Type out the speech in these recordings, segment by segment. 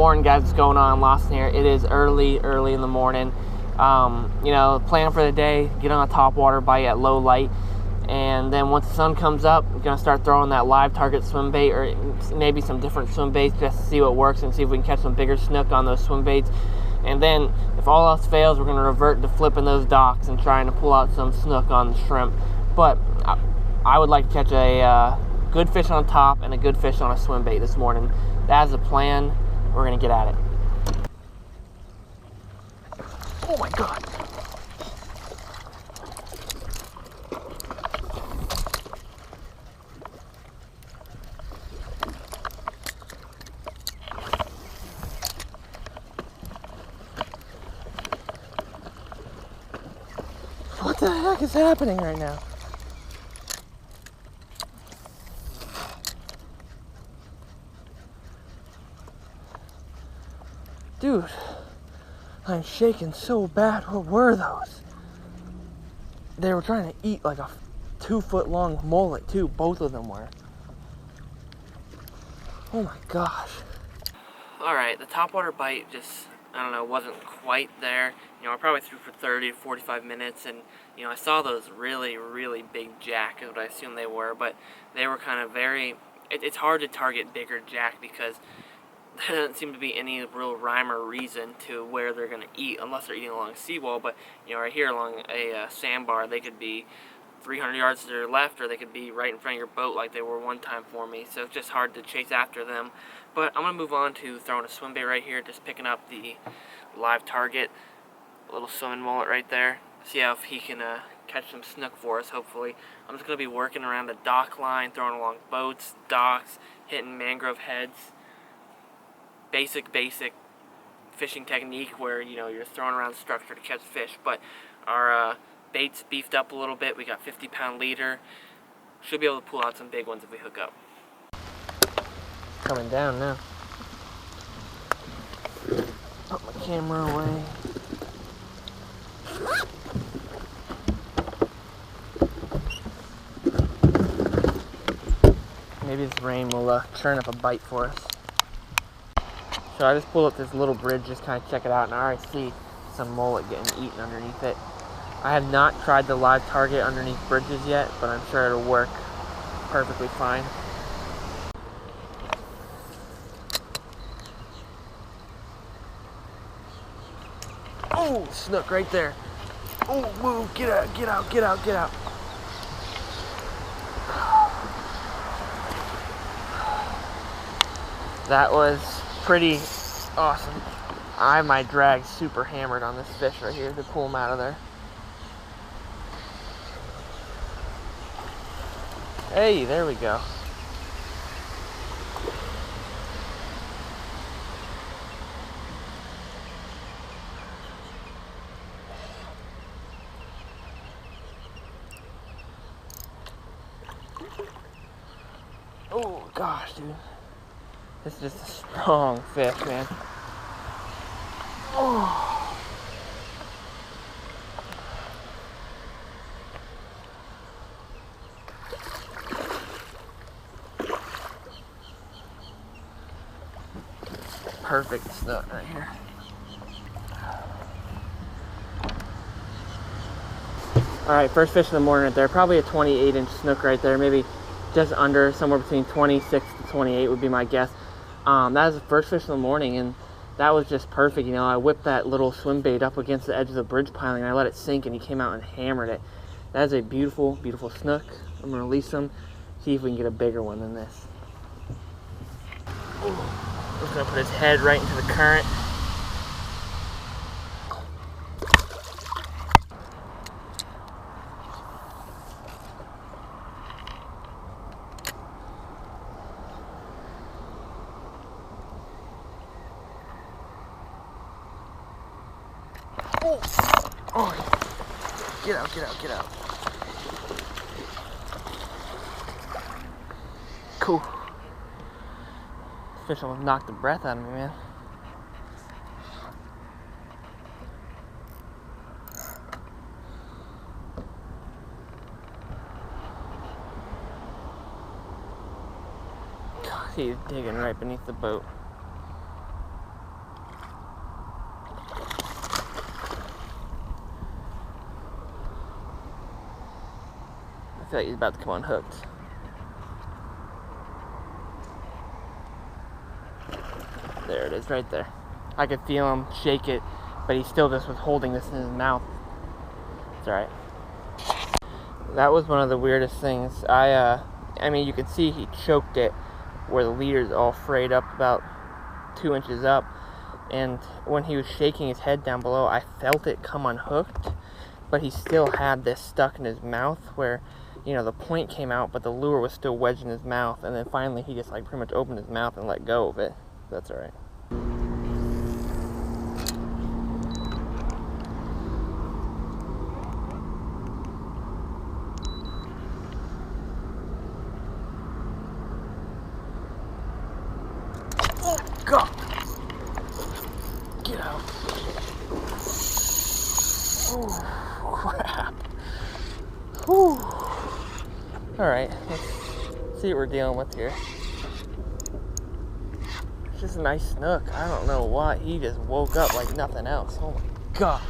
morning, guys. What's going on? Lawson here. It is early in the morning. You know, plan for the day, get on a topwater bite at low light, and then once the sun comes up, we're gonna start throwing that live target swim bait, or maybe some different swim baits, just to see what works and see if we can catch some bigger snook on those swim baits. And then if all else fails, we're gonna revert to flipping those docks and trying to pull out some snook on the shrimp. But I would like to catch a good fish on top and a good fish on a swim bait this morning. That's the plan. We're gonna get at it. Oh my God. What the heck is happening right now? Dude, I'm shaking so bad. What were those? They were trying to eat like a 2-foot long mullet too. Both of them were. Oh my gosh. Alright, the topwater bite just, I don't know, wasn't quite there. You know, I probably threw for 30 to 45 minutes, and, you know, I saw those really, really big jack, is what I assume they were, but they were kind of very, it's hard to target bigger jack because there doesn't seem to be any real rhyme or reason to where they're going to eat, unless they're eating along a seawall. But, you know, right here along a sandbar, they could be 300 yards to their left, or they could be right in front of your boat like they were one time for me. So it's just hard to chase after them. But I'm going to move on to throwing a swim bait right here, just picking up the live target, a little swimming mullet right there. See how if he can catch some snook for us, hopefully. I'm just going to be working around the dock line, throwing along boats, docks, hitting mangrove heads. Basic fishing technique where, you know, you're throwing around structure to catch fish. But our bait's beefed up a little bit. We got 50-pound leader. Should be able to pull out some big ones if we hook up. Coming down now. Put my camera away. Maybe this rain will churn up a bite for us. So I just pulled up this little bridge, just kind of check it out, and I already see some mullet getting eaten underneath it. I have not tried the live target underneath bridges yet, but I'm sure it'll work perfectly fine. Oh, snook right there. Oh, whoa, get out, get out, get out, get out. That was pretty awesome. I might drag super hammered on this fish right here to pull him out of there. Hey, there we go. Oh gosh, dude. This is just a strong fish, man. Oh. Perfect snook right here. Alright, first fish in the morning right there. Probably a 28-inch snook right there. Maybe just under, somewhere between 26 to 28 would be my guess. That was the first fish in the morning, and that was just perfect. You know, I whipped that little swim bait up against the edge of the bridge piling, and I let it sink, and he came out and hammered it. That is a beautiful, beautiful snook. I'm going to release him, see if we can get a bigger one than this. Ooh. Just going to put his head right into the current. Oh, get out, get out, get out. Cool. Fish almost knocked the breath out of me, man. God, he's digging right beneath the boat. feel like he's about to come unhooked. There it is, right there. I could feel him shake it, but he still just was holding this in his mouth. It's alright. That was one of the weirdest things. I mean, you can see he choked it where the leader's all frayed up about 2 inches up. And when he was shaking his head down below, I felt it come unhooked, but he still had this stuck in his mouth where, you know, the point came out, but the lure was still wedged in his mouth. And then finally he just like pretty much opened his mouth and let go of it. That's alright. God. Get out. Oh, crap. Whew. Alright, let's see what we're dealing with here. It's just a nice snook. I don't know why. He just woke up like nothing else. Oh my God.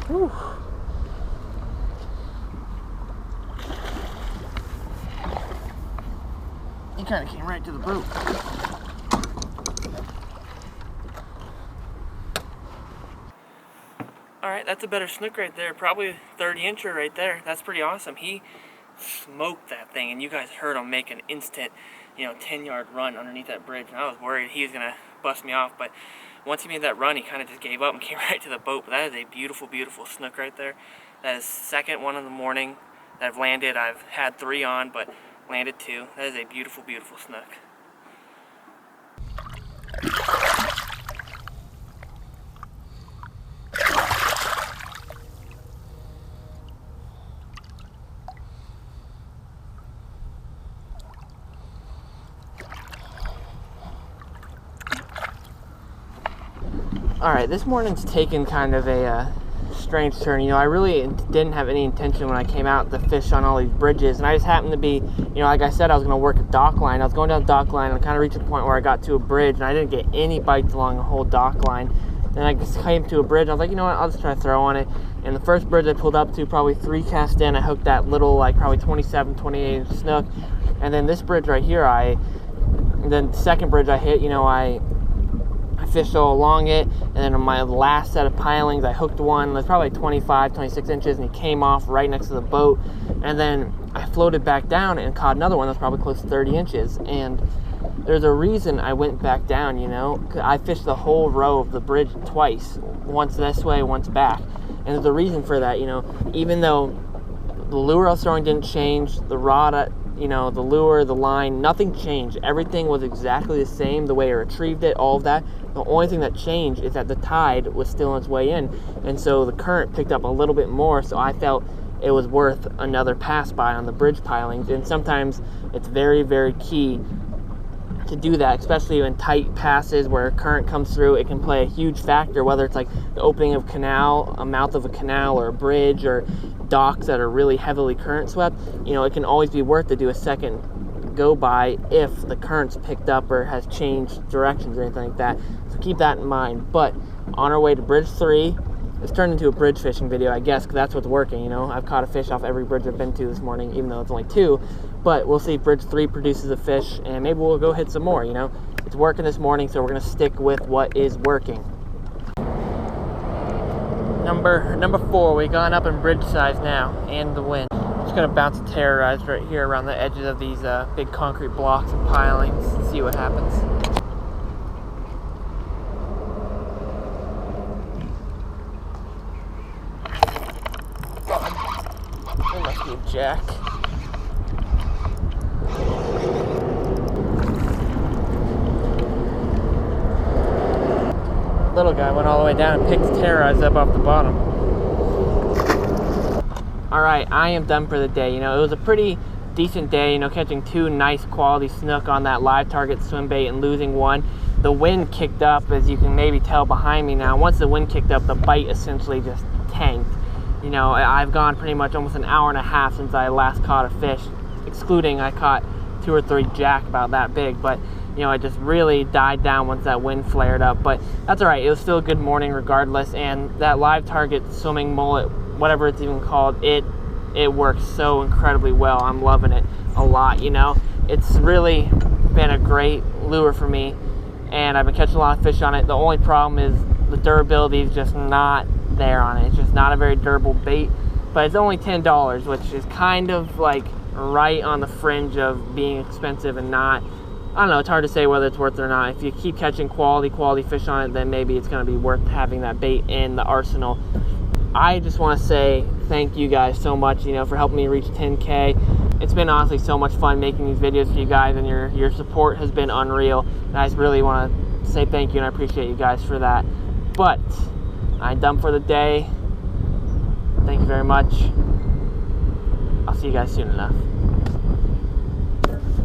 Whew. He kind of came right to the boat. Alright, that's a better snook right there. Probably 30-incher right there. That's pretty awesome. He smoked that thing, and you guys heard him make an instant, 10-yard run underneath that bridge. And I was worried he was going to bust me off, but once he made that run, he kind of just gave up and came right to the boat. But that is a beautiful, beautiful snook right there. That is second one in the morning that I've landed. I've had 3 on, but landed 2. That is a beautiful, beautiful snook. Alright, this morning's taken kind of a strange turn. I really didn't have any intention when I came out to fish on all these bridges, and I just happened to be, like I said, I was going to work a dock line. I was going down the dock line and kind of reached a point where I got to a bridge, and I didn't get any bites along the whole dock line. Then I just came to a bridge. I was like, you know what, I'll just try to throw on it. And the first bridge I pulled up to, probably 3 casts in, I hooked that little, probably 27, 28 snook. And then this bridge right here, then the second bridge I hit, I fished all along it, and then on my last set of pilings, I hooked one that's probably 25, 26 inches, and he came off right next to the boat. And then I floated back down and caught another one that's probably close to 30 inches. And there's a reason I went back down, I fished the whole row of the bridge twice, once this way, once back. And there's a reason for that, even though the lure I was throwing didn't change, the rod, the lure, the line, nothing changed. Everything was exactly the same, the way I retrieved it, all of that. The only thing that changed is that the tide was still on its way in, and so the current picked up a little bit more, so I felt it was worth another pass by on the bridge pilings. And sometimes it's very, very key to do that, especially in tight passes where current comes through. It can play a huge factor, whether it's like the opening of a canal, a mouth of a canal, or a bridge, or docks that are really heavily current swept. It can always be worth to do a second go by if the current's picked up or has changed directions or anything like that. So keep that in mind. But on our way to bridge 3, it's turned into a bridge fishing video, I guess, because that's what's working. I've caught a fish off every bridge I've been to this morning, even though it's only 2. But we'll see if bridge 3 produces a fish, and maybe we'll go hit some more. It's working this morning, so we're gonna stick with what is working. Number 4, we gone up in bridge size now, and the wind. Just gonna bounce a terrorize right here around the edges of these big concrete blocks and pilings and see what happens. There must be a jack. Little guy went all the way down and picked the terrorize up off the bottom. Alright, I am done for the day. It was a pretty decent day, catching 2 nice quality snook on that live target swim bait and losing 1. The wind kicked up, as you can maybe tell behind me now. Once the wind kicked up, the bite essentially just tanked. I've gone pretty much almost an hour and a half since I last caught a fish, excluding I caught 2 or 3 jack about that big. But you know, it just really died down once that wind flared up. But that's all right. It was still a good morning regardless. And that live target swimming mullet, whatever it's even called, it works so incredibly well. I'm loving it a lot, you know. It's really been a great lure for me, and I've been catching a lot of fish on it. The only problem is the durability is just not there on it. It's just not a very durable bait, but it's only $10, which is kind of like right on the fringe of being expensive and not, I don't know, it's hard to say whether it's worth it or not. If you keep catching quality fish on it, then maybe it's going to be worth having that bait in the arsenal. I just want to say thank you guys so much, you know, for helping me reach 10K. It's been honestly so much fun making these videos for you guys, and your support has been unreal. And I just really want to say thank you, and I appreciate you guys for that. But I'm done for the day. Thank you very much. I'll see you guys soon enough.